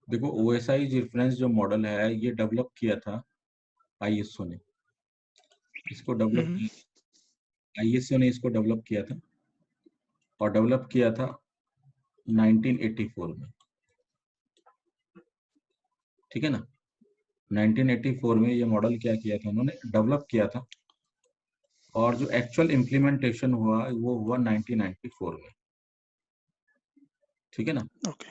देखो OSI reference जो model है ये डेवलप किया था ISO ने। इसको डेवलप हम्म, किया ISO ने इसको डेवलप किया था और डेवलप किया था 1984 में। ठीक है ना। 1984 में ये मॉडल क्या किया था उन्होंने, डेवलप किया था, और जो एक्चुअल इम्प्लीमेंटेशन हुआ वो हुआ 1994 में। ठीक है ना। ओके।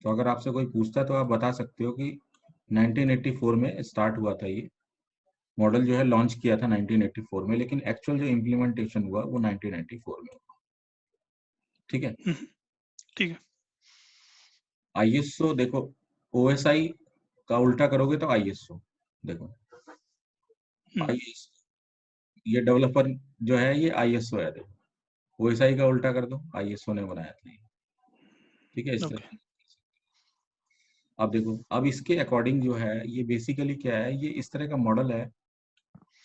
तो अगर आपसे कोई पूछता है तो आप बता सकते हो कि 1984 में स्टार्ट हुआ था ये मॉडल, जो है लॉन्च किया था 1984 में, लेकिन एक्चुअल जो इम्प्लीमेंटेशन हुआ वो 1994 में। ठीक है। ठीक है। ISO देखो, OSI का उल्टा करोगे तो ISO। देखो हम्म, ISO, ये डेवलपर जो है ये ISO है। देखो OSI का उल्टा कर दो, ISO ने बनाया था ये। ठीक है, इस तरह ओके। से। अब देखो, अब इसके अकॉर्डिंग जो है ये बेसिकली क्या है, ये इस तरह का मॉडल है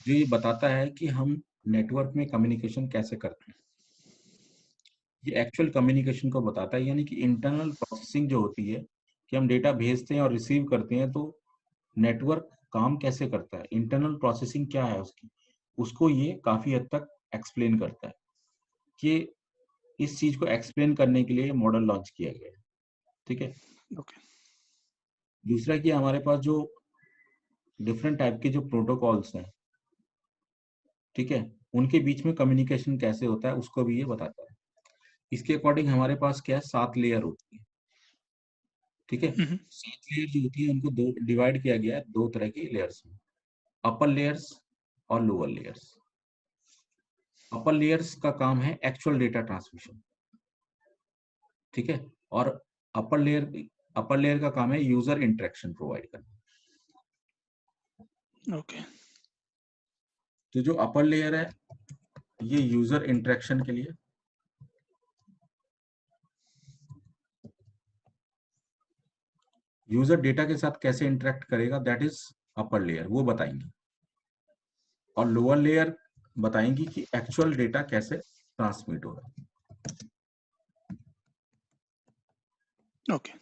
जो ये बताता है कि हम नेटवर्क में कम्युनिकेशन कैसे करते हैं। ये एक्चुअल कम्युनिकेशन को बताता है, यानी कि इंटरनल प्रोसेसिंग जो होती है कि हम डेटा भेजते हैं और रिसीव करते हैं, तो नेटवर्क काम कैसे करता है, इंटरनल प्रोसेसिंग क्या है उसकी, उसको ये काफी हद तक एक्सप्लेन करता है। कि इस चीज को एक्सप्लेन करने के लिए मॉडल लॉन्च किया गया है। ठीक है। ओके। दूसरा कि हमारे पास जो डिफरेंट टाइप के जो प्रोटोकॉल्स हैं, ठीक है, उनके बीच में कम्युनिकेशन कैसे होता है उसको भी ये बताता है। इसके अकॉर्डिंग हमारे पास क्या है, 7 लेयर होती है। ठीक है। हम्म, 7 लेयर जो होती है उनको दो डिवाइड किया गया है, दो तरह की लेयर्स में, अपर लेयर्स और लोअर लेयर्स। अपर लेयर्स का काम है एक्चुअल डेटा ट्रांसमिशन। ठीक है। और अपर लेयर अपर लेयर का काम है यूजर इंटरेक्शन प्रोवाइड करना। ओके। तो जो अपर लेयर है ये यूजर इंटरेक्शन के लिए, यूजर डेटा के साथ कैसे इंटरेक्ट करेगा, दैट इज अपर लेयर, वो बताएंगे। और लोअर लेयर बताएंगी कि एक्चुअल डेटा कैसे ट्रांसमिट होगा। ओके।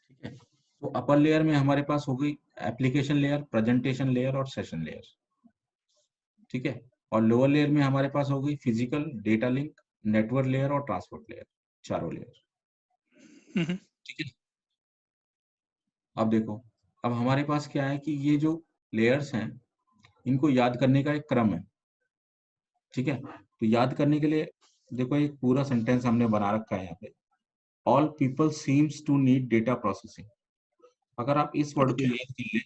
ठीक है। तो अपर लेयर में हमारे पास हो गई एप्लीकेशन लेयर, प्रेजेंटेशन लेयर और सेशन लेयर। ठीक है। और लोअर लेयर में हमारे पास हो गई physical, data link, network layer और ट्रांसपोर्ट लेयर, चारों लेयर। हम्म, ठीक है। अब देखो, अब हमारे पास क्या है कि ये जो लेयर्स हैं इनको याद करने का एक क्रम है। ठीक है। तो याद करने के लिए देखो, एक पूरा सेंटेंस हमने बना रखा है यहाँ पे, all people seems to need data processing. अगर आप इस वर्ड को ओके। याद कर ले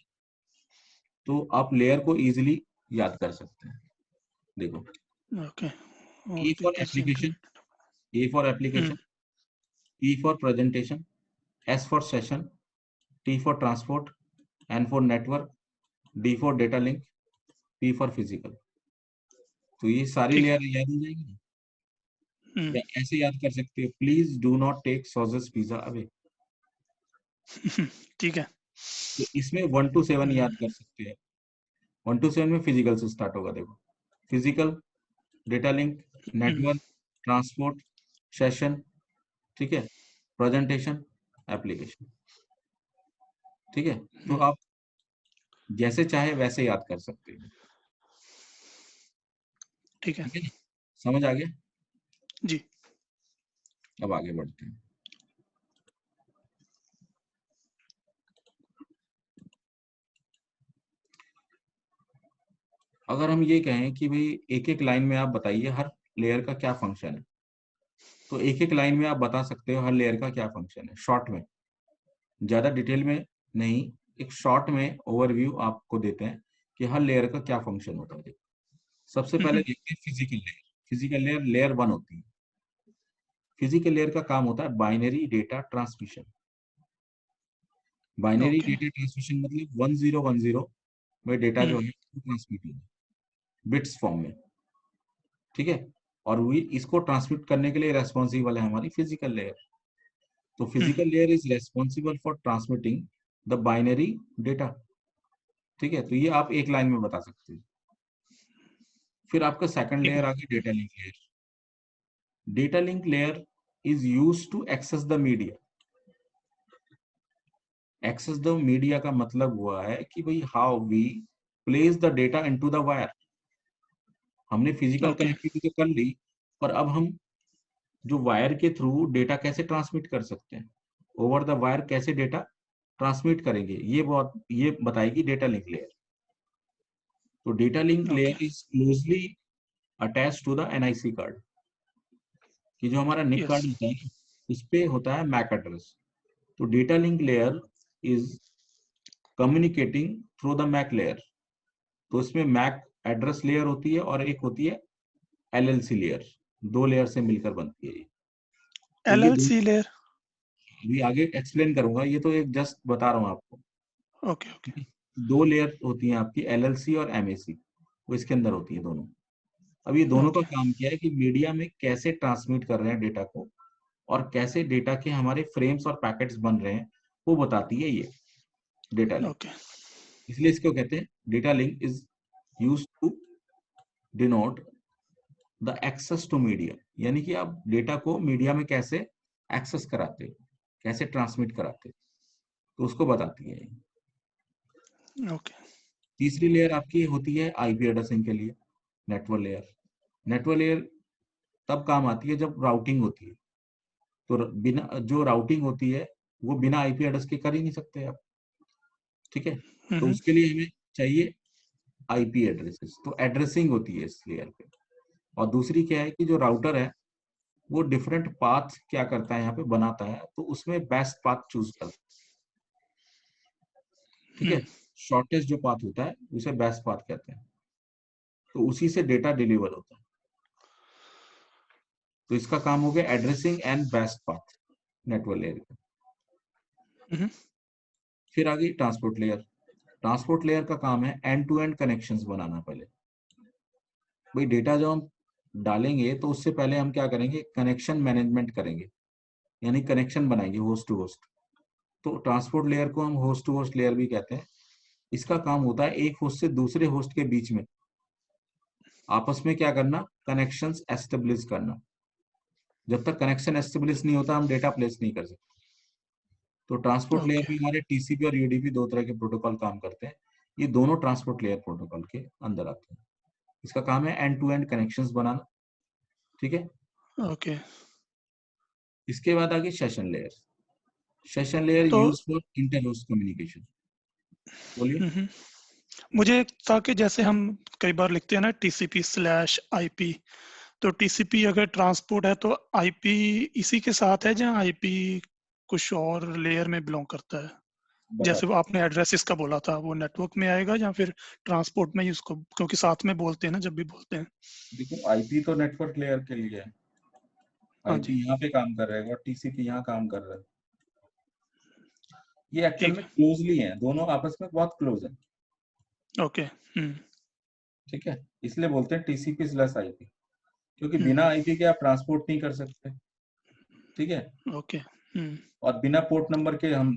तो आप लेयर को इजीली याद कर सकते हैं। देखो, okay. A all for people same to application, A for need. Application, P for presentation, S for session, T for transport, N for network, D for data link, P for physical। तो ये सारी ठीक है। Layer याद हो जाएंगी। हम्म, या ऐसे याद कर सकते हो, please do not take sauces pizza away. ठीक है। तो इसमें 1 to 7 हम्म, याद कर सकते हैं। 1 to 7 में फिजिकल से स्टार्ट होगा। देखो, फिजिकल, डेटा लिंक, हम्म, नेटवर्क, ट्रांसपोर्ट, सेशन, ठीक है, प्रेजेंटेशन, एप्लीकेशन। ठीक है। तो हम्म, आप जैसे चाहे वैसे याद कर सकते हैं। ठीक है। ठीक है ना। समझ आ गया। जी। अब आगे बढ़ते हैं। अगर हम ये कहें कि भाई एक एक लाइन में आप बताइए हर लेयर का क्या फंक्शन है, तो एक एक लाइन में आप बता सकते हो हर लेयर का क्या फंक्शन है, शॉर्ट में, ज्यादा डिटेल में नहीं। एक शॉर्ट में ओवरव्यू आपको देते हैं कि हर लेयर का क्या फंक्शन होता है। सबसे पहले हम्म, देखते हैं physical layer. Physical layer layer 1 होती है। फिजिकल लेयर का काम होता है binary data transmission. Binary okay. Data transmission मतलब 1010 में डेटा हम्म, जो है ट्रांसमिट होगा बिट्स फॉर्म में। ठीक है। और we इसको ट्रांसमिट करने के लिए रेस्पॉन्सिबल है हमारी फिजिकल लेयर। तो hmm, physical layer is responsible for transmitting the binary data. ठीक है। तो ये आप एक लाइन में बता सकते हैं। फिर आपका सेकंड ठीक है। लेयर आ गई data link layer. Data link layer is used to access the media. Access the media का मतलब हुआ है कि भाई how we place the data into the wire. हमने फिजिकल ओके, कनेक्टिविटी तो कर ली, पर अब हम जो वायर के थ्रू डेटा कैसे ट्रांसमिट कर सकते हैं, ओवर द वायर कैसे डेटा ट्रांसमिट करेंगे, ये बताएगी डेटा लिंक लेयर. तो data link okay, layer is closely attach to the NIC card. कि जो हमारा निक यस, कार्ड होता है, उस पे होता है मैक एड्रेस. तो data link layer is communicating through the MAC layer. तो इसमें मैक एड्रेस लेयर होती है और एक होती है एलएलसी लेयर. दो लेयर से मिलकर बनती है ये. तो ये एलएलसी लेयर, भी आगे एक्सप्लेन करूंगा, ये तो एक जस्ट बता रहा हूँ आपको. ओके, ओके, दो लेयर होती हैं आपकी, एलएलसी और एमएसी. वो इसके अंदर होती है दोनों. अब ये दोनों का ओके, काम क्या है कि मीडिया में कैसे ट्रांसमिट कर रहे हैं डेटा को, और कैसे डेटा के हमारे फ्रेम्स और पैकेट्स बन रहे हैं, वो बताती है ये डेटा लिंक. ओके, इसलिए इसको कहते हैं data link is used to denote the access to media. यानी कि आप डेटा को मीडिया में कैसे एक्सेस कराते हो, कैसे ट्रांसमिट कराते हो, तो उसको बताती है. ओके, तीसरी लेयर आपकी होती है आईपी एड्रेसिंग के लिए, नेटवर्क लेयर. नेटवर्क लेयर तब काम आती है जब राउटिंग होती है. तो बिना जो राउटिंग होती है, वो बिना आईपी एड्रेस के कर ही नहीं सकते आप. ठीक है. तो हम्म, उसके लिए हमें चाहिए आईपी एड्रेसेस. तो एड्रेसिंग होती है इस लेयर पे. और दूसरी क्या है कि जो राउटर है, वो डिफरेंट पाथ क्या करता है यहाँ पे बनाता है, तो उसमें बेस्ट पाथ चूज करता है. ठीक है. हम्म, शॉर्टेस्ट जो पाथ होता है उसे बेस्ट पाथ कहते हैं. तो उसी से डेटा डिलीवर होता है. तो इसका काम हो गया addressing and best path, network layer का. हम्म, फिर आ गई ट्रांसपोर्ट लेयर. ट्रांसपोर्ट लेयर का काम है एंड टू एंड कनेक्शंस बनाना. पहले भाई डेटा जो हम डालेंगे, तो उससे पहले हम क्या करेंगे, कनेक्शन मैनेजमेंट करेंगे. यानी कनेक्शन बनाएंगे होस्ट टू होस्ट. तो ट्रांसपोर्ट लेयर को हम होस्ट टू होस्ट लेयर भी कहते हैं. इसका काम होता है एक होस्ट से दूसरे होस्ट के बीच में आपस में क्या करना, कनेक्शंस एस्टेब्लिश करना. जब तक कनेक्शन एस्टेब्लिश नहीं होता, हम डेटा प्लेस नहीं कर सकते. तो ट्रांसपोर्ट लेयर ओके, में हमारे टीसीपी और यूडीपी दो तरह के प्रोटोकॉल काम करते हैं. ये दोनों ट्रांसपोर्ट लेयर प्रोटोकॉल के अंदर आते हैं. इसका काम है एंड टू एंड कनेक्शंस बनाना. ठीक है. ओके। इसके बाद आ गई सेशन लेयर. सेशन लेयर तो use for inter host communication. बोलिए. हम्म, मुझे एक था कि जैसे हम कई बार लिखते हैं ना TCP/IP, तो TCP अगर ट्रांसपोर्ट है तो IP इसी के साथ है, जहाँ IP कुछ और लेयर में बिलोंग करता है? बता. जैसे वो आपने एड्रेसेस का बोला था, वो नेटवर्क में आएगा या फिर ट्रांसपोर्ट में ही उसको, क्योंकि साथ में बोलते हैं ना जब भी बोलते हैं। देखो, आईपी तो नेटवर्क लेयर के लिए है. हाँ आईपी जी, यहाँ पे काम कर रहा है और टीसीपी यहाँ काम कर रहा है. ये एक्चुअल ठीक में है, क्लोजली है, दोनों आपस में बहुत क्लोज है. ओके, ठीक है. इसलिए बोलते हैं टीसीपी स्लैश आईपी, क्योंकि हम्म, बिना आईपी के आप ट्रांसपोर्ट नहीं कर सकते. ठीक है. ओके, और बिना पोर्ट नंबर के हम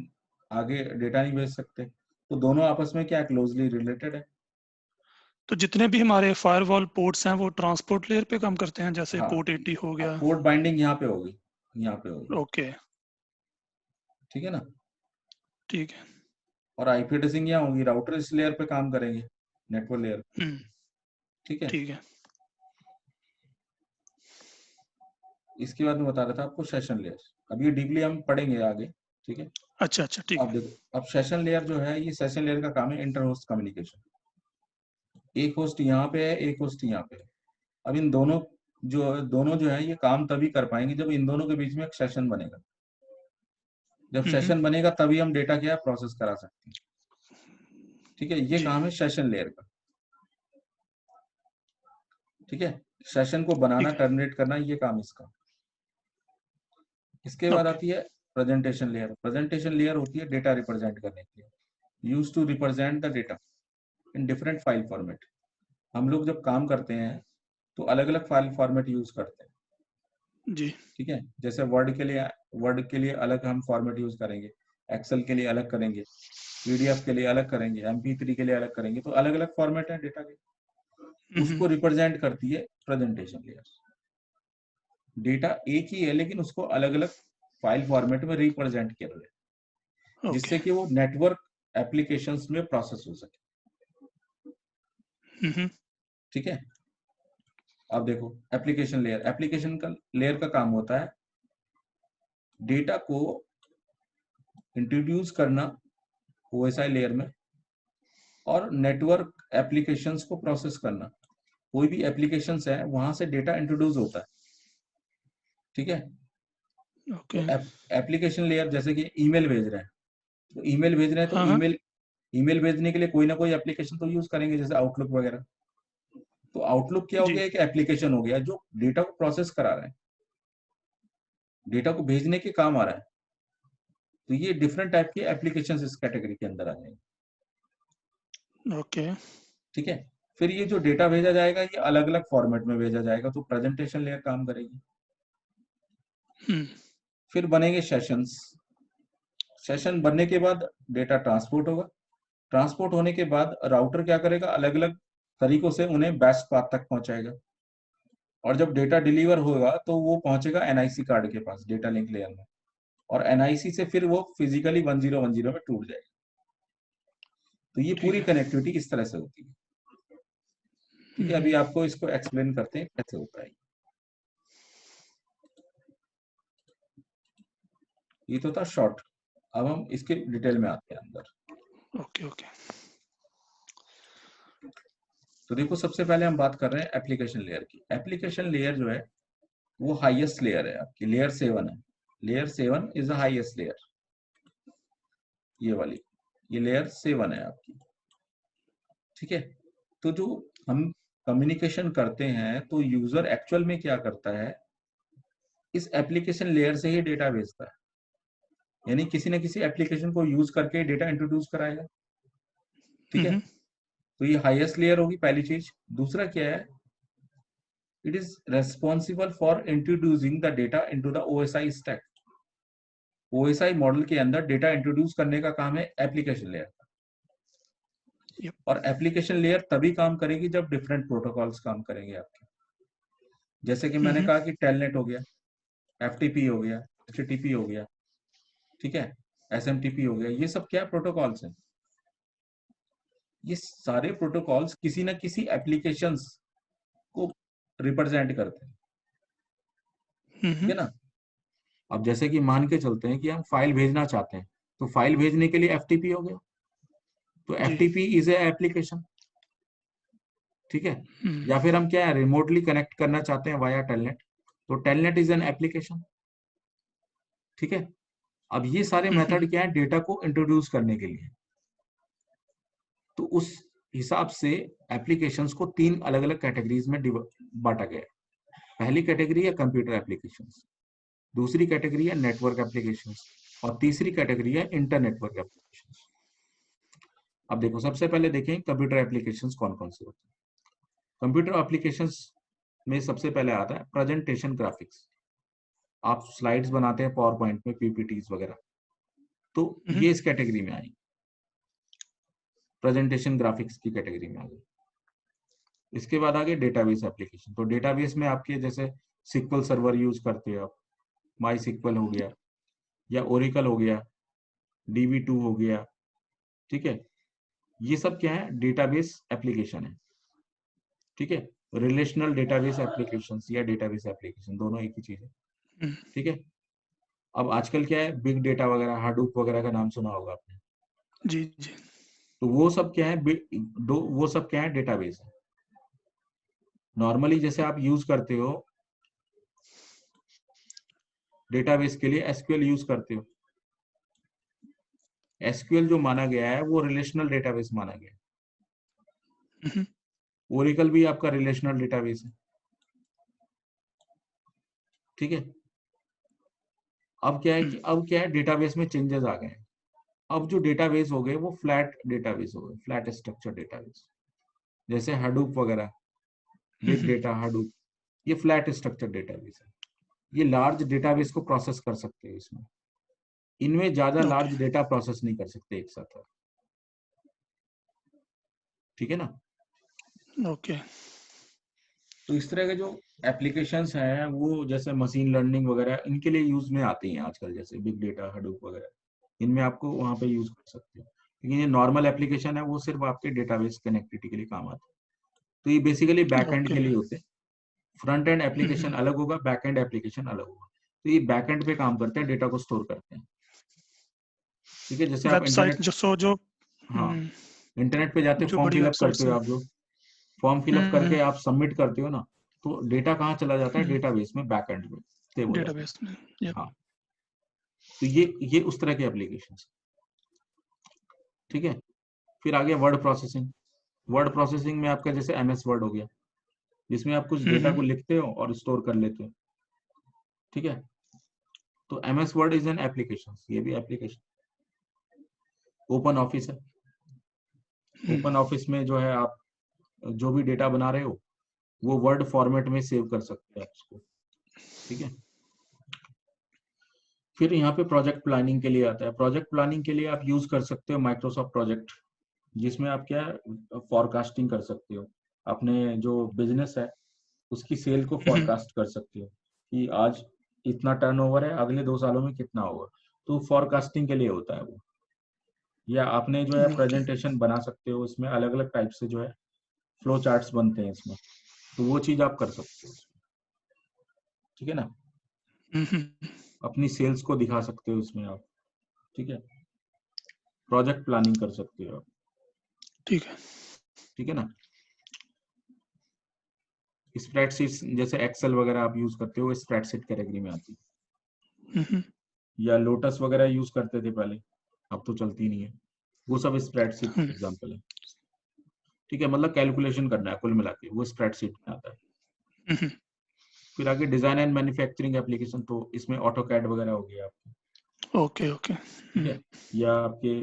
आगे डेटा नहीं भेज सकते. तो दोनों आपस में क्या क्लोजली रिलेटेड है. तो जितने भी हमारे फायरवॉल पोर्ट्स हैं वो ट्रांसपोर्ट लेयर पे काम करते हैं, जैसे हाँ. पोर्ट 80 हो अब गया? पोर्ट बाइंडिंग यहाँ पे होगी, यहाँ पे होगी. ओके, ठीक है ना. ठीक है, और आईपी एड्रेसिंग यहाँ होगी, राउटर इस लेयर पे काम करेंगे, नेटवर्क लेयर. ठीक है. ठीक है, इसके बाद मैं बता रहा था आपको सेशन लेयर. अब ये डीपली हम पढ़ेंगे आगे. ठीक है. अच्छा, अच्छा, ठीक अब है, देखो, अब सेशन लेयर जो है, ये सेशन लेयर का काम है इंटर होस्ट कम्युनिकेशन. एक होस्ट यहाँ पे है, एक होस्ट यहाँ पे है. अब इन दोनों जो है, ये काम तभी कर पाएंगे जब इन दोनों के बीच में एक सेशन बनेगा. जब सेशन बनेगा तभी हम डेटा क्या प्रोसेस करा सकते हैं. ठीक है. ये जी, काम है सेशन लेयर का. ठीक है. सेशन को बनाना, ठीक है, टर्मिनेट करना, ये काम इसका. इसके बाद ओके, आती है प्रेजेंटेशन लेयर. प्रेजेंटेशन लेयर होती है डेटा रिप्रेजेंट करने के लिए. Use to represent the data in different file format. हम लोग जब काम करते हैं, तो अलग अलग फाइल फॉर्मेट यूज करते हैं. जी, ठीक है. जैसे वर्ड के लिए अलग हम फॉर्मेट यूज करेंगे, एक्सेल के लिए अलग करेंगे, पीडीएफ के लिए अलग करेंगे, MP3 के लिए अलग करेंगे. तो अलग अलग फॉर्मेट है डेटा के. उसको रिप्रेजेंट करती है प्रेजेंटेशन लेयर. डेटा एक ही है लेकिन उसको अलग अलग फाइल फॉर्मेट में रिप्रेजेंट किया गया है, ओके। जिससे कि वो नेटवर्क एप्लीकेशंस में प्रोसेस हो सके। ठीक है, अब देखो एप्लीकेशन का लेयर का काम होता है डेटा को इंट्रोड्यूस करना ओएसआई लेयर में, और नेटवर्क एप्लीकेशंस को प्रोसेस करना। कोई भी एप्लीकेशंस है वहां से डेटा इंट्रोड्यूस होता है। ठीक है, ओके। तो एप्लीकेशन लेयर जैसे कि ईमेल भेज रहे हैं, तो ईमेल भेज रहे हैं तो हाँ हाँ। ईमेल भेजने के लिए कोई ना कोई एप्लीकेशन तो यूज करेंगे, जैसे आउटलुक वगैरह। तो आउटलुक क्या हो जी। गया, एक एप्लीकेशन हो गया जो डेटा को प्रोसेस करा रहा है, डेटा को भेजने के काम आ रहा है। तो ये डिफरेंट टाइप के एप्लीकेशन इस कैटेगरी के अंदर आ जाएंगे। ओके। ठीक है, फिर ये जो डेटा भेजा जाएगा ये अलग अलग फॉर्मेट में भेजा जाएगा, तो प्रेजेंटेशन लेयर काम करेगी। फिर बनेंगे सेशंस। सेशन बनने के बाद डेटा ट्रांसपोर्ट होगा। ट्रांसपोर्ट होने के बाद राउटर क्या करेगा, अलग अलग तरीकों से उन्हें बेस्ट पाथ तक पहुंचाएगा। और जब डेटा डिलीवर होगा तो वो पहुंचेगा एनआईसी कार्ड के पास, डेटा लिंक लेयर में, और एनआईसी से फिर वो फिजिकली 1010 में टूट जाएगा। तो ये ठीक पूरी है। कनेक्टिविटी इस तरह से होती है। ठीक है, अभी आपको इसको एक्सप्लेन करते हैं कैसे होता है। ये तो था शॉर्ट, अब हम इसके डिटेल में आते हैं अंदर। Okay okay. तो देखो, सबसे पहले हम बात कर रहे हैं एप्लीकेशन लेयर की। एप्लीकेशन लेयर जो है वो हाईएस्ट लेयर है आपकी, लेयर 7 है। Layer 7 is the highest layer, ये वाली, ये लेयर 7 है आपकी। ठीक है, तो जो हम कम्युनिकेशन करते हैं तो यूजर एक्चुअल में क्या करता है, इस एप्लीकेशन लेयर से ही डेटा भेजता है, यानी किसी न किसी एप्लीकेशन को यूज करके डेटा इंट्रोड्यूस कराएगा। ठीक है, तो ये हाईएस्ट लेयर होगी पहली चीज। दूसरा क्या है, it is responsible for introducing the data into the OSI stack. OSI model के अंदर डेटा इंट्रोड्यूस करने का काम है एप्लीकेशन लेयर का। Yep. और एप्लीकेशन लेयर तभी काम करेगी जब डिफरेंट प्रोटोकॉल्स काम करेंगे आपके। जैसे कि मैंने कहा कि टेलनेट हो गया, एफटीपी हो गया, एचटीटीपी हो गया, ठीक है, एसएमटीपी हो गया, ये सब क्या प्रोटोकॉल्स हैं। ये सारे प्रोटोकॉल्स किसी न किसी एप्लीकेशंस को रिप्रेजेंट करते हैं। ठीक है ना। अब जैसे कि मान के चलते हैं कि हम फाइल भेजना चाहते हैं, तो फाइल भेजने के लिए एफटीपी हो गया, तो जी। FTP is a application. ठीक है, या फिर हम क्या है, रिमोटली कनेक्ट करना चाहते हैं वाया टेलनेट, तो टेलनेट इज एन एप्लीकेशन। ठीक है, अब ये सारे मेथड क्या है, डेटा को इंट्रोड्यूस करने के लिए। तो उस हिसाब से एप्लीकेशंस को 3 अलग अलग कैटेगरीज में बांटा गया है। पहली कैटेगरी है कंप्यूटर एप्लीकेशंस, दूसरी कैटेगरी है नेटवर्क एप्लीकेशंस, और तीसरी कैटेगरी है इंटरनेटवर्क एप्लीकेशंस। अब देखो, सबसे पहले देखें कंप्यूटर एप्लीकेशंस कौन कौन से होते हैं। कंप्यूटर एप्लीकेशंस में सबसे पहले आता है प्रेजेंटेशन ग्राफिक्स। आप स्लाइड्स बनाते हैं पावर पॉइंट में, पीपीटीज वगैरह, तो ये इस कैटेगरी में आई, प्रेजेंटेशन ग्राफिक्स की कैटेगरी में आ गई। इसके बाद आगे डेटाबेस एप्लीकेशन। तो डेटाबेस में आपके जैसे सिक्वल सर्वर यूज करते हो आप, माई सिक्वल हो गया, या ओरिकल हो गया, DB2 हो गया। ठीक है, ये सब क्या है, डेटाबेस एप्लीकेशन है। ठीक है, रिलेशनल डेटाबेस एप्लीकेशन या डेटाबेस एप्लीकेशन दोनों एक ही चीज है। ठीक है, अब आजकल क्या है, बिग डेटा वगैरह, हाडूप वगैरह का नाम सुना होगा आपने। जी जी। तो वो सब क्या है, वो सब क्या है, डेटाबेस है। नॉर्मली जैसे आप यूज करते हो डेटाबेस के लिए, एसक्यूएल यूज करते हो। एसक्यूएल जो माना गया है वो रिलेशनल डेटाबेस माना गया है। ओरेकल भी आपका रिलेशनल डेटाबेस है। ठीक है, अब क्या है, डेटाबेस में चेंजेस आ गए हैं। अब जो डेटाबेस हो गए वो फ्लैट डेटाबेस हो गए, फ्लैट स्ट्रक्चर डेटाबेस, जैसे हडूप वगैरह, बिग डेटा, हडूप, ये फ्लैट स्ट्रक्चर डेटाबेस है। ये लार्ज डेटाबेस को प्रोसेस कर सकते हैं इसमें। इनमें ज्यादा ओके। लार्ज डेटा प्रोसेस नहीं कर सकते एक साथ। ठीक है ना। ओके। तो इस तरह के जो एप्लीकेशंस हैं वो जैसे मशीन लर्निंग वगैरह इनके लिए यूज में आती हैं आजकल, जैसे बिग डेटा, हडूप वगैरह, इनमें आपको वहाँ पे यूज कर सकते हो। लेकिन ये नॉर्मल एप्लीकेशन है वो सिर्फ आपके डेटाबेस कनेक्टिविटी के लिए काम आता है। तो ये बेसिकली बैक एंड ओके। के लिए होते हैं। फ्रंट एंड एप्लीकेशन अलग होगा, बैक एंड एप्लीकेशन अलग होगा। तो ये बैक एंड पे काम करते हैं, डेटा को स्टोर करते हैं। ठीक है, जैसे आप वेबसाइट इंटरनेट, जो सो जो हाँ, इंटरनेट पे जाते हो, जो फॉर्म बड़ी फिलअप करते वेबसाइट्स हो हैं। आप, जो फॉर्म फिलअप करके आप सबमिट करते हो ना, तो डेटा कहाँ चला जाता है, डेटाबेस में, बैक एंड में सेव हो जाता है। डेटाबेस में। यप। हाँ, तो ये उस तरह के एप्लीकेशन। ठीक है, फिर आ गया वर्ड प्रोसेसिंग। वर्ड प्रोसेसिंग में आपका जैसे एमएस वर्ड हो गया, जिसमें आप कुछ डेटा को लिखते हो और स्टोर कर लेते हो। ठीक है, तो MS word is an application, ये भी एप्लीकेशन। ओपन ऑफिस है, ओपन ऑफिस में जो है आप जो भी डेटा बना रहे हो वो वर्ड फॉर्मेट में सेव कर सकते हैं उसको। ठीक है, फिर यहाँ पे प्रोजेक्ट प्लानिंग के लिए आता है। प्रोजेक्ट प्लानिंग के लिए आप यूज कर सकते हो माइक्रोसॉफ्ट प्रोजेक्ट, जिसमें आप क्या फॉरकास्टिंग कर सकते हो, अपने जो बिजनेस है उसकी सेल को फॉरकास्ट कर सकते हो कि आज इतना टर्नओवर है, अगले 2 सालों में कितना होगा। तो फॉरकास्टिंग के लिए होता है वो। या आपने जो है ओके। प्रेजेंटेशन बना सकते हो, इसमें अलग अलग टाइप से जो है फ्लो चार्ट्स बनते हैं इसमें, तो वो चीज आप कर सकते हो। ठीक है ना, अपनी सेल्स को दिखा सकते हो इसमें आप। ठीक है, प्रोजेक्ट प्लानिंग कर सकते हो आप। ठीक है। ठीक है ना, स्प्रेडशीट्स जैसे एक्सेल वगैरह आप यूज करते हो, स्प्रेडशीट कैटेगरी में आती है। या लोटस वगैरह यूज करते थे पहले, अब तो चलती नहीं है, वो सब स्प्रेडशीट एग्जांपल है। ठीक है, मतलब कैलकुलेशन करना है कुल मिला के, वो स्प्रेडशीट में आता है। फिर आगे डिजाइन एंड मैन्युफैक्चरिंग एप्लीकेशन, तो इसमें ऑटो कैड वगैरह हो गया आपके। Okay okay. ठीक है, या आपके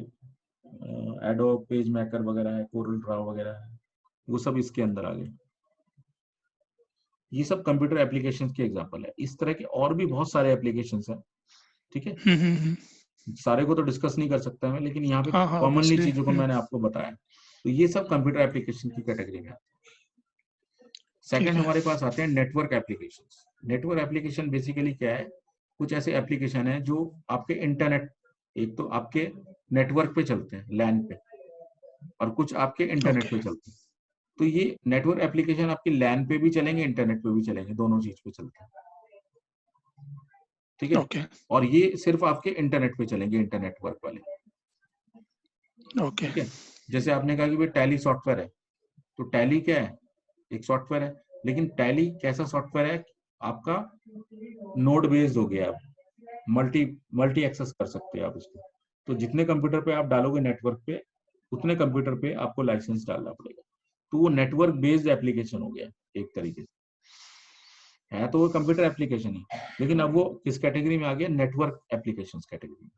एडोब पेज मेकर वगैरह है, कोरल ड्रा वगैरह है, वो सब इसके अंदर आ गए। ये सब कंप्यूटर एप्लीकेशन के एग्जांपल है। इस तरह के और भी बहुत सारे एप्लीकेशंस हैं। ठीक है, सारे को तो डिस्कस नहीं कर सकता मैं, लेकिन यहाँ पे हाँ हाँ कॉमनली ऑब्वियसली। चीजों को मैंने आपको बताया। तो ये सब कंप्यूटर एप्लीकेशन की कैटेगरी में आते हैं। सेकंड ठीक है। हमारे पास आते हैं network application. Network application basically क्या है, कुछ ऐसे एप्लीकेशन है जो आपके इंटरनेट, एक तो आपके नेटवर्क पे चलते हैं लैन पे, और कुछ आपके इंटरनेट ओके पे चलते हैं। तो ये नेटवर्क एप्लीकेशन आपकी लैन पे भी चलेंगे, इंटरनेट पे भी चलेंगे, दोनों चीज पे चलते हैं। ठीक है, ओके और ये सिर्फ आपके इंटरनेट पे चलेंगे, इंटरनेट वर्क वाले। ओके। ठीक है, जैसे आपने कहा कि भाई टैली सॉफ्टवेयर है, तो टैली क्या है, एक सॉफ्टवेयर है, लेकिन टैली कैसा सॉफ्टवेयर है, आपका नोड बेस्ड हो गया, मल्टी मल्टी एक्सेस कर सकते हैं आप उसको। तो जितने कंप्यूटर पे आप डालोगे नेटवर्क पे, उतने कंप्यूटर पे आपको लाइसेंस डालना पड़ेगा। तो वो नेटवर्क बेस्ड एप्लीकेशन हो गया एक तरीके से, है तो वो कंप्यूटर एप्लीकेशन ही, लेकिन अब वो किस कैटेगरी में आ गया, नेटवर्क एप्लीकेशन कैटेगरी में।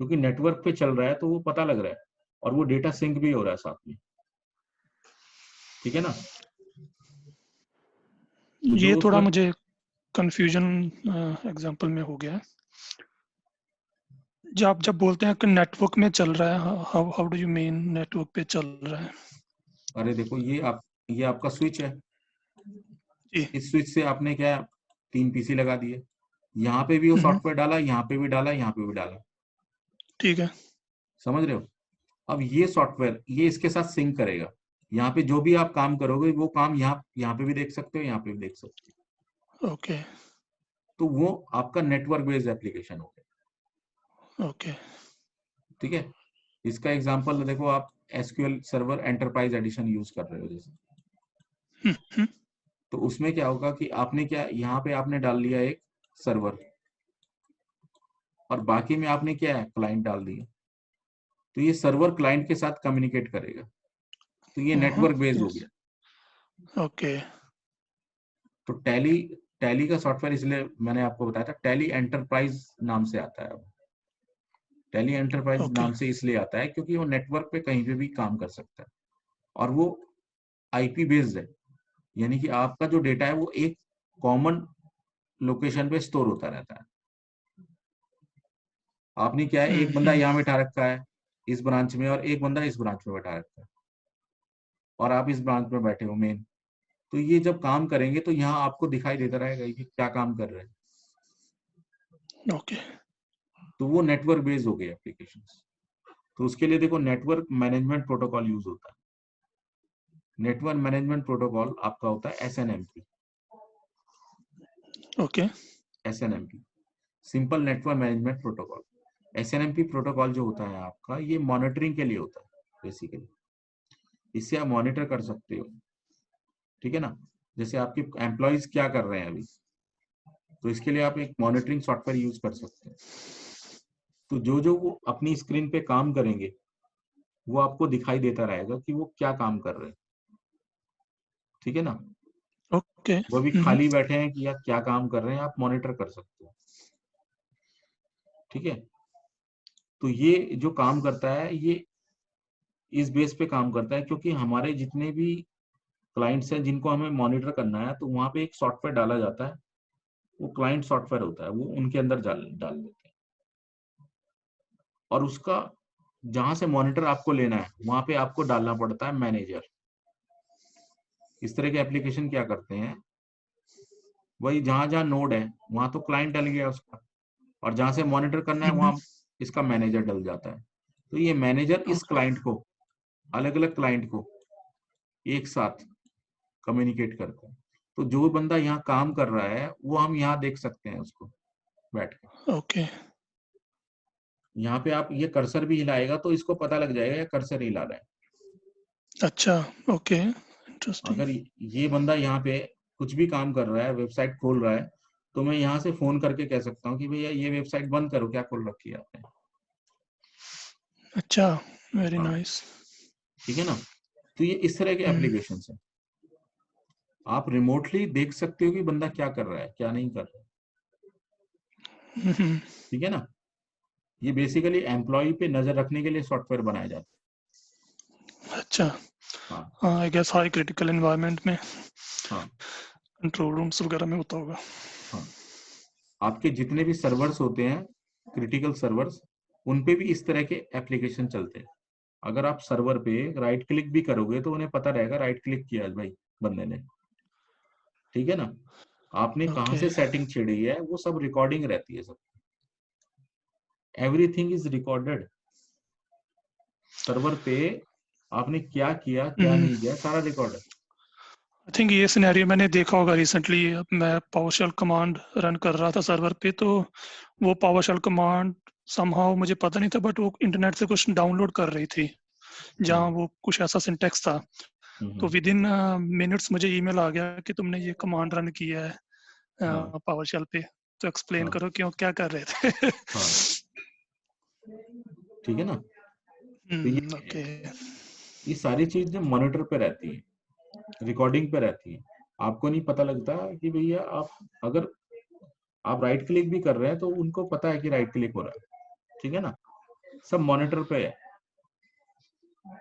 क्योंकि नेटवर्क पे चल रहा है तो वो पता लग रहा है, और वो डेटा सिंक भी हो रहा है साथ में। ठीक है ना, तो ये जो थोड़ा उसमें, मुझे कंफ्यूजन एग्जांपल में हो गया है। जब आप जब बोलते हैं कि नेटवर्क में चल रहा है, how how do you mean network पे चल रहा है? अरे देखो ये आपका स्विच है, जी। इस स्विच से आपने क्या 3 पीसी लगा दिए, यहाँ पे भी वो सॉफ्टवेयर डाला, यहाँ पे भी डाला, यहाँ पे भी डाला। ठीक है। समझ रहे हो, अब ये सॉफ्टवेयर ये इसके साथ सिंक करेगा, यहाँ पे जो भी आप काम करोगे वो काम यहाँ पे भी देख सकते हो, यहाँ पे भी देख सकते हो। ओके तो वो आपका नेटवर्क बेस्ड एप्लीकेशन हो गया। ओके। ठीक है, इसका एग्जांपल देखो, आप SQL server enterprise edition use कर रहे हो जैसे, तो उसमें क्या होगा कि आपने क्या यहाँ पे आपने डाल लिया एक सर्वर, और बाकी में आपने क्या है, क्लाइंट डाल दिया। तो ये सर्वर क्लाइंट के साथ कम्युनिकेट करेगा, तो ये नेटवर्क बेस्ड हो यस। गया। ओके तो टैली टैली का सॉफ्टवेयर, इसलिए मैंने आपको बताया था, टैली एंटरप्राइज नाम से आता है। अब टैली एंटरप्राइज ओके नाम से इसलिए आता है क्योंकि वो नेटवर्क पे कहीं पे भी काम कर सकता है, और वो आईपी बेस्ड है, यानी कि आपका जो डेटा है वो एक कॉमन लोकेशन पे स्टोर होता रहता है। आपने क्या है, एक बंदा यहाँ बैठा रखा है इस ब्रांच में, और एक बंदा इस ब्रांच में बैठा रखा है, और आप इस ब्रांच में बैठे हो मेन। तो ये जब काम करेंगे तो यहाँ आपको दिखाई देता रहेगा कि क्या काम कर रहे हैं। ओके। तो वो नेटवर्क बेस्ड हो गए एप्लीकेशन। तो उसके लिए देखो नेटवर्क मैनेजमेंट प्रोटोकॉल यूज होता है। नेटवर्क मैनेजमेंट प्रोटोकॉल आपका होता है SNMP। Okay. SNMP simple network management protocol. SNMP protocol जो होता है आपका, ये मॉनिटरिंग के लिए होता है बेसिकली। इससे आप मॉनिटर कर सकते हो, ठीक है ना। जैसे आपके एम्प्लॉयज क्या कर रहे हैं अभी, तो इसके लिए आप एक मॉनिटरिंग सॉफ्टवेयर यूज कर सकते हैं। तो जो जो वो अपनी स्क्रीन पे काम करेंगे वो आपको दिखाई देता रहेगा कि वो क्या काम कर रहे हैं, ठीक है ना। ओके। वो अभी खाली बैठे हैं कि या क्या काम कर रहे हैं, आप मॉनिटर कर सकते हो, ठीक है। तो ये जो काम करता है ये इस बेस पे काम करता है, क्योंकि हमारे जितने भी क्लाइंट्स हैं जिनको हमें मॉनिटर करना है, तो वहां पे एक सॉफ्टवेयर डाला जाता है। वो क्लाइंट सॉफ्टवेयर होता है, वो उनके अंदर डाल डाल देते हैं। और उसका जहां से मॉनिटर आपको लेना है वहां पे आपको डालना पड़ता है मैनेजर। इस तरह के एप्लीकेशन क्या करते हैं, वही जहां जहां नोड है वहां तो क्लाइंट डल गया उसका, और जहां से मॉनिटर करना है वहां इसका मैनेजर डल जाता है। तो ये मैनेजर इस क्लाइंट को, अलग अलग क्लाइंट को एक साथ कम्युनिकेट करते हैं। तो जो बंदा यहाँ काम कर रहा है वो हम यहाँ देख सकते हैं उसको बैठ के। ओके। यहाँ पे आप ये कर्सर भी हिलाएगा तो इसको पता लग जाएगा ये कर्सर हिला रहा है। अच्छा। Okay, interesting. अगर ये बंदा यहाँ पे कुछ भी काम कर रहा है, वेबसाइट खोल रहा है, तो मैं यहाँ से फोन करके कह सकता हूँ कि भैया ये वेबसाइट बंद करो, क्या खोल रखी है आपने। अच्छा, वेरी हाँ, नाइस। ठीक है ना। तो ये इस तरह के एप्लीकेशन है। आप रिमोटली देख सकते हो कि बंदा क्या कर रहा है क्या नहीं कर रहा है, ठीक है ना। ये बेसिकली एम्प्लॉय पे नजर रखने के लिए सॉफ्टवेयर बनाया जाता अच्छा। है। हाँ हाँ, I guess high critical environment में हाँ कंट्रोल रूम्स वगैरह में होता होगा। हाँ। आपके जितने भी सर्वर्स होते हैं, क्रिटिकल सर्वर्स, उन पे भी इस तरह के एप्लीकेशन चलते हैं। अगर आप सर्वर पे राइट क्लिक भी करोगे तो उन्हें पता रहेगा राइट क्लिक किया है भाई बंदे ने, ठीक है ना। आपने कहाँ ओके। से सेटिंग छेड़ी है वो सब रिकॉर्डिंग रहती है, सब एवरीथिंग इज रिकॉर्डेड। सर्वर पे आपने क्या किया क्या नहीं किया सारा रिकॉर्ड है। आई थिंक ये सिनेरियो मैंने देखा होगा रिसेंटली। मैं पावरशेल कमांड रन कर रहा था सर्वर पे, तो वो पावरशेल कमांड समहाउ मुझे पता नहीं था, बट वो इंटरनेट से कुछ डाउनलोड कर रही थी जहाँ हम्म वो कुछ ऐसा सिंटेक्स था। तो हम्म, विद इन मिनट्स मुझे ईमेल आ गया कि तुमने ये कमांड रन किया है हाँ पावरशेल पे, तो एक्सप्लेन हाँ करो क्यों, क्या कर रहे थे। हाँ, ठीक है ना। तो ओके। ये सारी चीजें मॉनिटर पे रहती है, रिकॉर्डिंग पे रहती है। आपको नहीं पता लगता कि भैया आप अगर आप राइट क्लिक भी कर रहे हैं तो उनको पता है कि राइट क्लिक हो रहा है, ठीक है ना। सब मॉनिटर पे है।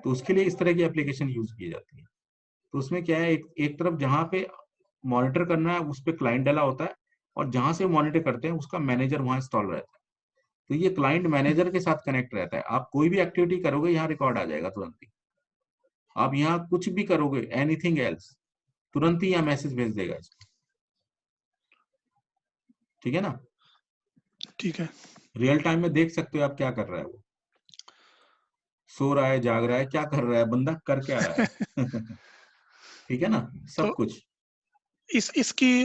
तो उसके लिए इस तरह की एप्लीकेशन यूज की जाती है। तो उसमें क्या है, एक तरफ जहां पे मॉनिटर करना है उस पे क्लाइंट डाला होता है, और जहां से मॉनिटर करते हैं उसका मैनेजर वहां इंस्टॉल रहता है। तो ये क्लाइंट मैनेजर के साथ कनेक्ट रहता है। आप कोई भी एक्टिविटी करोगे यहाँ रिकॉर्ड आ जाएगा तुरंत ही। आप यहाँ कुछ भी करोगे एनीथिंग एल्स, तुरंत ही यहाँ मैसेज भेज देगा इसको, ठीक है ना। ठीक है। रियल टाइम में देख सकते हो आप क्या कर रहा है वो, सो रहा है जाग रहा है क्या कर रहा है बंदा कर क्या रहा है। ठीक है ना, सब तो कुछ। इसकी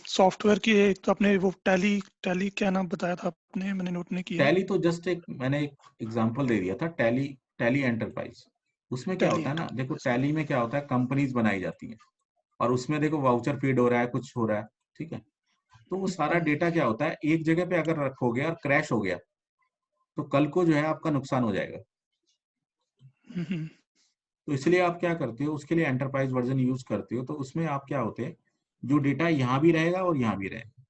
सॉफ्टवेयर की एक तो आपने वो टैली टैली क्या नाम बताया था आपने, मैंने नोट नहीं किया। टैली तो जस्ट एक मैंने एक एग्जांपल दे दिया था, टैली। Tally enterprise. उसमें क्या टैली होता है ना, देखो एंटरप्राइज। टैली में क्या होता है, कंपनीज बनाई जाती है, और उसमें देखो वाउचर फीड हो रहा है, कुछ हो रहा है, ठीक है। तो वो सारा डेटा क्या होता है एक जगह पे अगर रखोगे और क्रैश हो गया तो कल को जो है आपका नुकसान हो जाएगा। तो इसलिए आप क्या करते हो, उसके लिए एंटरप्राइज वर्जन यूज करते हो। तो उसमें आप क्या होते हैं, जो डेटा यहाँ भी रहेगा और यहाँ भी रहेगा।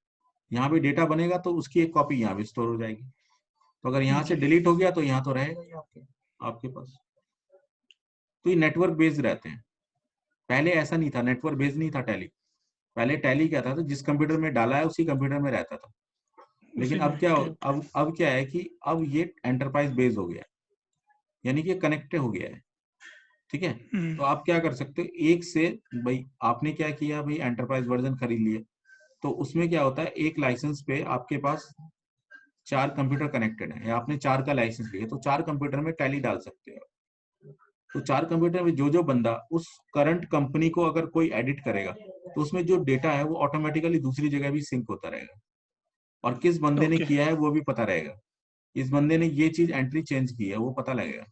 यहाँ भी डेटा बनेगा तो उसकी एक कॉपी यहाँ भी स्टोर हो जाएगी। तो अगर यहाँ से जी। डिलीट हो गया तो यहाँ तो रहेगा ही आपके आपके पास। तो ये नेटवर्क बेस्ड रहते हैं। पहले ऐसा नहीं था, नेटवर्क बेस्ड नहीं था टैली। पहले टैली क्या था, तो जिस कंप्यूटर में डाला है उसी कंप्यूटर में रहता था। लेकिन उसी में, अब क्या ओके ओके। अब क्या है कि अब ये एंटरप्राइज बेस्ड हो गया है, यानी कि कनेक्टेड हो गया है, ठीक है। तो आप क्या कर सकते हो, एक से भाई आपने क्या किया भाई, एंटरप्राइज वर्जन खरीद लिए, तो उसमें क्या होता है, एक लाइसेंस पे आपके पास 4 कंप्यूटर कनेक्टेड है, या आपने 4 का लाइसेंस लिया, तो 4 कंप्यूटर में टैली डाल सकते हो। तो 4 कंप्यूटर में जो जो बंदा उस करंट कंपनी को अगर कोई एडिट करेगा, तो उसमें जो डेटा है वो ऑटोमेटिकली दूसरी जगह भी सिंक होता रहेगा, और किस बंदे ने ओके किया है वो भी पता रहेगा। इस बंदे ने ये चीज एंट्री चेंज की है वो पता लगेगा,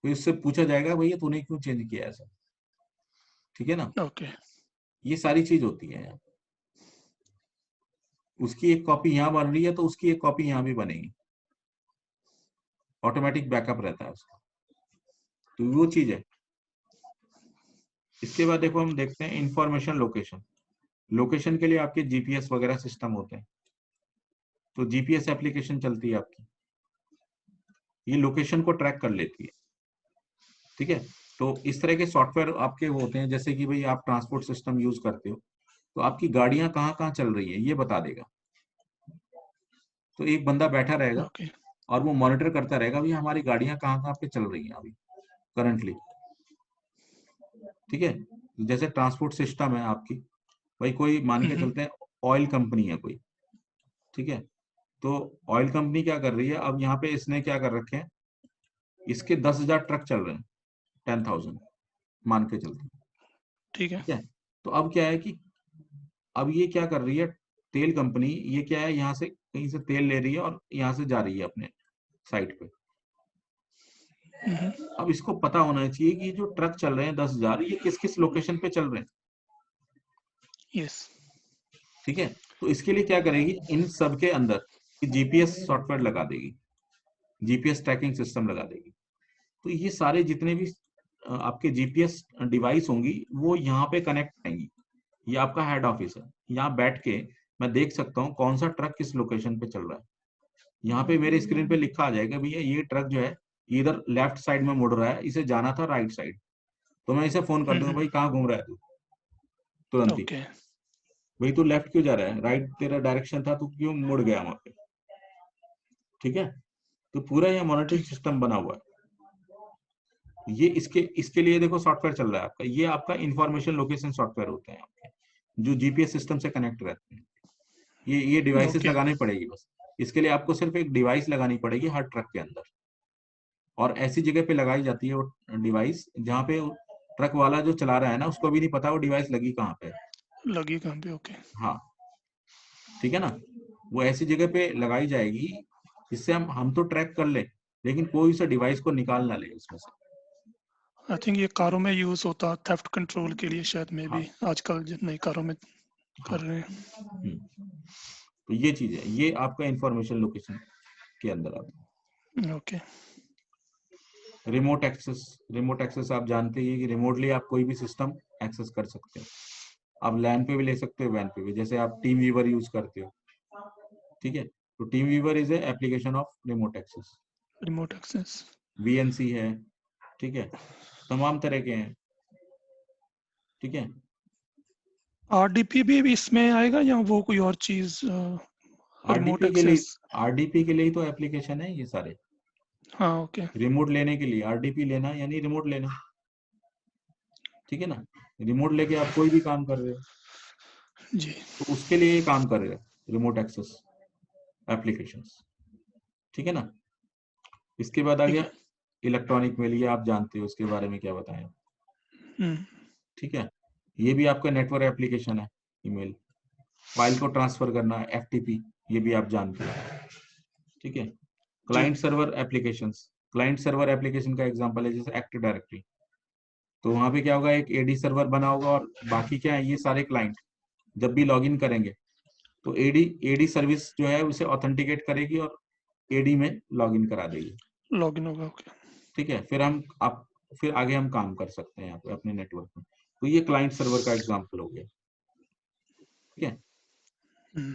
तो इससे पूछा जाएगा भैया तूने क्यों चेंज किया ऐसा। ठीक है ना, ओके ये सारी चीज होती है यहाँ। उसकी एक कॉपी यहाँ बन रही है तो उसकी एक कॉपी यहाँ भी बनेगी, ऑटोमेटिक बैकअप रहता है उसका, तो वो चीज है। इसके बाद देखो हम देखते हैं इंफॉर्मेशन लोकेशन। लोकेशन के लिए आपके जीपीएस वगैरह सिस्टम होते हैं, तो जीपीएस एप्लीकेशन चलती है आपकी, ये लोकेशन को ट्रैक कर लेती है। ठीक है, तो इस तरह के सॉफ्टवेयर आपके होते हैं, जैसे कि भाई आप ट्रांसपोर्ट सिस्टम यूज करते हो, तो आपकी गाड़ियां कहाँ कहाँ चल रही है ये बता देगा। तो एक बंदा बैठा रहेगा ओके और वो मॉनिटर करता रहेगा भाई हमारी गाड़ियां कहाँ कहाँ पे चल रही हैं अभी करंटली। ठीक है, जैसे ट्रांसपोर्ट सिस्टम है आपकी, भाई कोई मान के चलते हैं ऑयल कंपनी है कोई, ठीक है, तो ऑयल कंपनी क्या कर रही है, अब यहाँ पे इसने क्या कर रखे हैं, इसके 10,000 ट्रक चल रहे हैं, 10,000 मान के चलते हैं। ठीक है ठीक है, तो अब क्या है कि अब ये क्या कर रही है, तेल कंपनी ये क्या है, यहाँ से कहीं से तेल ले रही है और यहाँ से जा रही है अपने साइट पे। अब इसको पता होना चाहिए कि जो ट्रक चल रहे हैं 10,000 ये किस किस लोकेशन पे चल रहे हैं। यस ठीक है, तो इसके लिए क्या करेगी, इन सब के अंदर जीपीएस सॉफ्टवेयर लगा देगी, जीपीएस ट्रैकिंग सिस्टम लगा देगी। तो ये सारे जितने भी आपके जीपीएस डिवाइस होंगी वो यहाँ पे कनेक्ट रहेंगी। ये आपका हेड ऑफिस है, यहाँ बैठ के मैं देख सकता हूँ कौन सा ट्रक किस लोकेशन पे चल रहा है। यहाँ पे मेरे स्क्रीन पे लिखा आ जाएगा भैया ये ट्रक जो है इधर लेफ्ट साइड में मुड़ रहा है, इसे जाना था राइट साइड, तो मैं इसे फोन कर दूंगा भाई कहाँ घूम रहा है तू, तुरंत ही, ओके भाई तू लेफ्ट क्यों जा रहा है, राइट तेरा डायरेक्शन था तू क्यों मुड़ गया वहां पे। ठीक है, तो पूरा ये मॉनिटरिंग ठीक सिस्टम बना हुआ है। ये इसके इसके लिए देखो सॉफ्टवेयर चल रहा है आपका, ये आपका इंफॉर्मेशन लोकेशन सॉफ्टवेयर होते हैं आपके, जो जीपीएस सिस्टम से कनेक्ट रहते हैं। ये डिवाइसेस ओके लगानी पड़ेगी बस, इसके लिए आपको सिर्फ एक डिवाइस लगानी पड़ेगी हर ट्रक के अंदर, और ऐसी जगह पे लगाई जाती है वो डिवाइस जहाँ पे ट्रक वाला जो चला रहा है ना उसको भी नहीं पता वो डिवाइस लगी कहाँ पे। लगी कहाँ पे ओके हाँ, ठीक है ना, वो ऐसी जगह पे लगाई जाएगी जिससे हम तो ट्रैक कर ले, लेकिन कोई सा डिवाइस को निकाल ना ले उसमें से। आई थिंक ये कारों में यूज होता है थेफ्ट कंट्रोल के लिए शायद में हाँ भी आजकल जो नई कारों में हाँ। कर रहे हैं तो ये चीज है, ये आपका इंफॉर्मेशन लोकेशन के अंदर आता ओके है। रिमोट एक्सेस आप जानते ही हैं कि रिमोटली आप कोई भी सिस्टम एक्सेस कर सकते हो, आप लैन पे भी ले सकते हो, वैन पे भी, जैसे आप टीम वीवर यूज करते हो। ठीक है, तो TeamViewer is a application of remote access, remote access VNC है, ठीक है, तमाम तरह के हैं। ठीक है, आरडीपी भी इसमें आएगा या वो कोई और चीज रिमोट आरडीपी के लिए, एक्सेस आरडीपी के लिए ही तो एप्लीकेशन है ये सारे, हाँ ओके रिमोट लेने के लिए आरडीपी लेना यानी रिमोट लेना। ठीक है ना, रिमोट लेके आप कोई भी काम कर रहे हो जी तो उसके लिए ये काम कर रहे हो, रिमोट एक्सेस एप्लीकेशंस। ठीक है ना, इसके बाद आ ठीक गया है इलेक्ट्रॉनिक मेल, ये आप जानते हो इसके बारे में क्या बताएं। हम्म ठीक है, ये भी आपका नेटवर्क एप्लीकेशन है, ईमेल फाइल को ट्रांसफर करना है, एफटीपी, ये भी आप जानते हो। ठीक है, जी client server applications, client server application का एग्जांपल है जैसे एक्टिव डायरेक्टरी, तो वहां पे क्या होगा, एक एडी सर्वर बना होगा और बाकी क्या है, ये सारे क्लाइंट जब भी लॉगिन करेंगे तो एडी एडी सर्विस जो है उसे ऑथेंटिकेट करेगी और एडी में लॉगिन करा देगी। लॉगिन होगा ओके ठीक है, फिर हम आप फिर आगे हम काम कर सकते हैं यहाँ पे अपने नेटवर्क में, तो ये क्लाइंट सर्वर का एग्जांपल हो गया। ठीक है, हम्म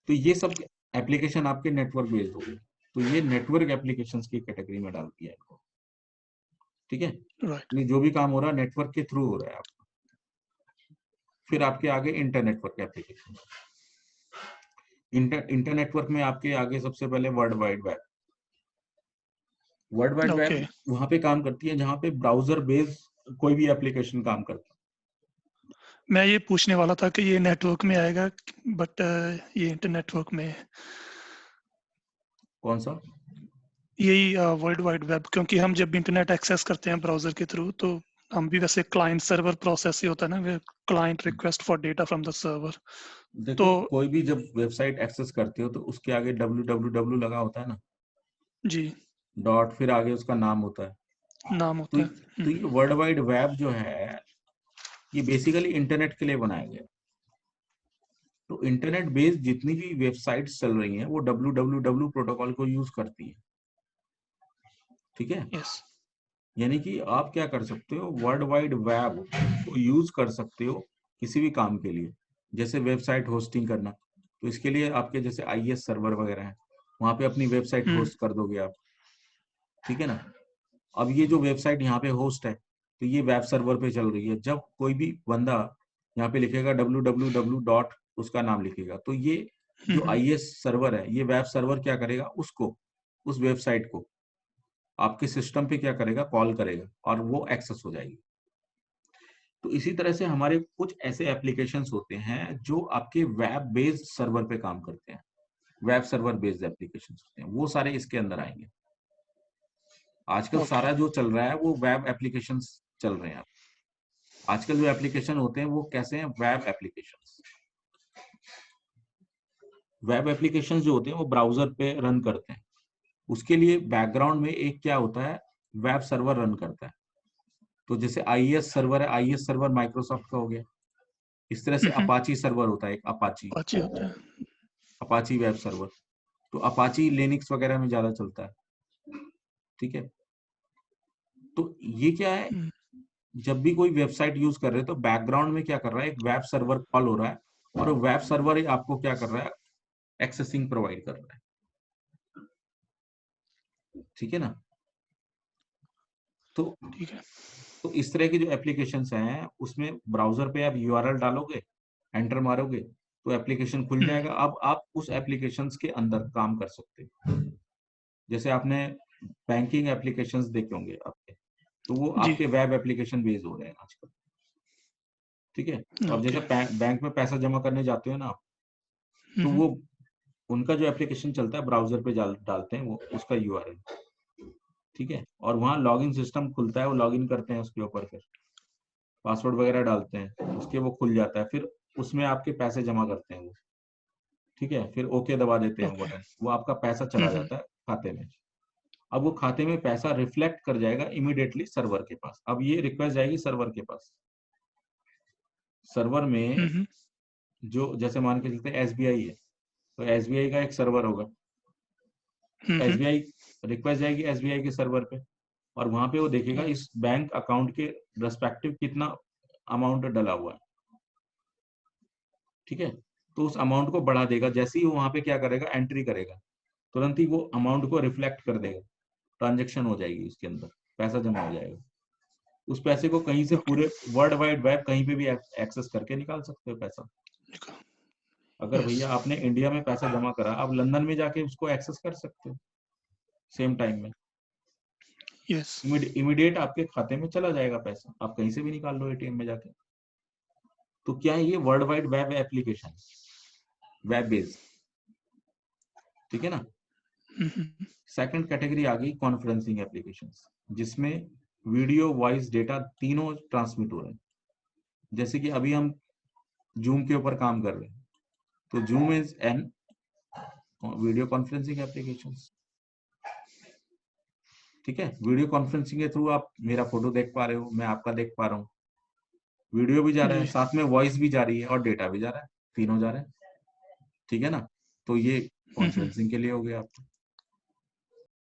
तो ये सब एप्लीकेशन आपके नेटवर्क बेस्ड हो गए, तो ये नेटवर्क एप्लीकेशंस की कैटेगरी में डाल दिया इनको। ठीक है, राइट ये जो भी काम हो रहा है नेटवर्क के थ्रू हो रहा है आपका। फिर आपके आगे इंटरनेटवर्क एप्लीकेशन, इंटरनेटवर्क में आपके आगे सबसे पहले world wide web, world wide okay. Web वहां पे काम करती है जहां पे ब्राउजर बेस्ड कोई भी एप्लीकेशन काम करता है। मैं ये पूछने वाला था कि ये नेटवर्क में आएगा, बट ये इंटरनेटवर्क में है। कौन सा? यही वर्ल्ड वाइड वेब, क्योंकि हम जब इंटरनेट एक्सेस करते हैं ब्राउजर के थ्रू, तो हम भी वैसे क्लाइंट सर्वर प्रोसेस ही होता है ना, client request for data from the server. तो देखो, कोई भी जब वेबसाइट एक्सेस करते हो तो उसके आगे www लगा होता है ना, जी, डॉट, फिर आगे उसका नाम होता है। नाम तो होता है। तो ये वर्ल्ड वाइड वेब जो है ये बेसिकली इंटरनेट के लिए बनाया गया है। तो इंटरनेट बेस्ड जितनी भी वेबसाइट्स चल रही हैं वो www प्रोटोकॉल को यूज करती है। ठीक है, यस। यानी कि आप क्या कर सकते हो, वर्ल्ड वाइड वेब को यूज कर सकते हो किसी भी काम के लिए। जैसे वेबसाइट होस्टिंग करना, तो इसके लिए आपके जैसे आईएस सर्वर वगैरह है, वहां पे अपनी वेबसाइट होस्ट कर दोगे आप। ठीक है ना। अब ये जो वेबसाइट यहाँ पे होस्ट है, तो ये वेब सर्वर पे चल रही है। जब कोई भी बंदा यहाँ पे लिखेगा www डॉट, उसका नाम लिखेगा, तो ये जो आईएस सर्वर है, ये वेब सर्वर क्या करेगा, उसको, उस वेबसाइट को आपके सिस्टम पे क्या करेगा, कॉल करेगा और वो एक्सेस हो जाएगी। तो इसी तरह से हमारे कुछ ऐसे एप्लीकेशंस होते हैं जो आपके वेब बेस्ड सर्वर पे काम करते हैं। वेब सर्वर बेस्ड एप्लीकेशंस होते हैं, वो सारे इसके अंदर आएंगे। आजकल ओके। सारा जो चल रहा है वो वेब एप्लीकेशंस चल रहे हैं। आजकल जो एप्लीकेशन होते हैं वो कैसे हैं, वेब एप्लीकेशंस। वेब एप्लीकेशंस जो होते हैं वो ब्राउजर पे रन करते हैं। उसके लिए बैकग्राउंड में एक क्या होता है, वेब सर्वर रन करता है। तो जैसे आईएस सर्वर है, आईएस सर्वर माइक्रोसॉफ्ट का हो गया। इस तरह से अपाची सर्वर होता है, एक अपाची, अच्छी होता है। Apache web server. तो अपाची लिनक्स वगैरह में ज्यादा चलता है। ठीक है, तो ये क्या है, जब भी कोई वेबसाइट यूज कर रहे हो तो बैकग्राउंड में क्या कर रहा है, एक वेब सर्वर कॉल हो रहा है, और वो वेब सर्वर ही आपको क्या कर रहा है, एक्सेसिंग प्रोवाइड कर रहा है। ठीक है ना। तो ठीक है। तो इस तरह की जो एप्लीकेशंस हैं उसमें ब्राउजर पे आप यूआरएल डालोगे, एंटर मारोगे, तो एप्लीकेशन खुल जाएगा। अब आप उस एप्लीकेशंस के अंदर काम कर सकते हो। जैसे आपने बैंकिंग एप्लीकेशंस देखे होंगे आपके, तो वो जी। आपके वेब एप्लीकेशन बेस्ड हो रहे हैं आजकल। ठीक है, तो अब ओके। जैसे बैंक में पैसा जमा करने जाते हो ना आप, तो वो उनका जो एप्लीकेशन चलता है ब्राउजर पे डालते हैं वो, उसका यूआरएल। ठीक है, और वहाँ लॉगिन सिस्टम खुलता है, वो लॉगिन करते हैं उसके ऊपर, फिर पासवर्ड वगैरह डालते हैं, उसके वो खुल जाता है, फिर उसमें आपके पैसे जमा करते हैं वो। ठीक है, फिर ओके दबा देते हैं ओके। बटन, वो आपका पैसा चला जाता है खाते में। अब वो खाते में पैसा रिफ्लेक्ट कर जाएगा इमीडिएटली सर्वर के पास। अब ये रिक्वेस्ट जाएगी सर्वर के पास। सर्वर में जो, जैसे मान के चलते हैं एसबीआई है, तो एसबीआई का एक सर्वर होगा। एसबीआई रिक्वेस्ट जाएगी एसबीआई के सर्वर पे, और वहां पे वो देखेगा इस बैंक अकाउंट के रेस्पेक्टिव कितना अमाउंट डला हुआ है। ठीक है, तो उस अमाउंट को बढ़ा देगा। जैसे ही वो वहां पे क्या करेगा, एंट्री करेगा, तुरंत ही वो अमाउंट को रिफ्लेक्ट कर देगा, ट्रांजेक्शन हो जाएगी उसके अंदर, पैसा जमा हो जाएगा। उस पैसे को कहीं से ओके। पूरे वर्ल्ड वाइड वेब कहीं पे भी एक्सेस करके निकाल सकते हो पैसा। अगर यस। भैया आपने इंडिया में पैसा जमा करा, आप लंदन में जाके उसको एक्सेस कर सकते हो सेम टाइम में। यस। इमीडिएट आपके खाते में चला जाएगा पैसा, आप कहीं से भी निकाल लो एटीएम में जाके। तो क्या है, ये world wide web application, web based. ठीक है ना। सेकंड कैटेगरी आ गई कॉन्फ्रेंसिंग एप्लीकेशंस, जिसमें वीडियो, वॉइस, डेटा तीनों ट्रांसमिट हो रहे हैं। जैसे कि अभी हम जूम के ऊपर काम कर रहे हैं, तो zoom is an video conferencing application. ठीक है, वीडियो कॉन्फ्रेंसिंग के थ्रू आप मेरा फोटो देख पा रहे हो, मैं आपका देख पा रहा हूँ, वीडियो भी जा रहा है, जी। साथ में वॉइस भी जा रही है और डेटा भी जा रहा है, तीनों जा रहे हैं। ठीक है ना। तो ये कॉन्फ्रेंसिंग के लिए हो गया आपका।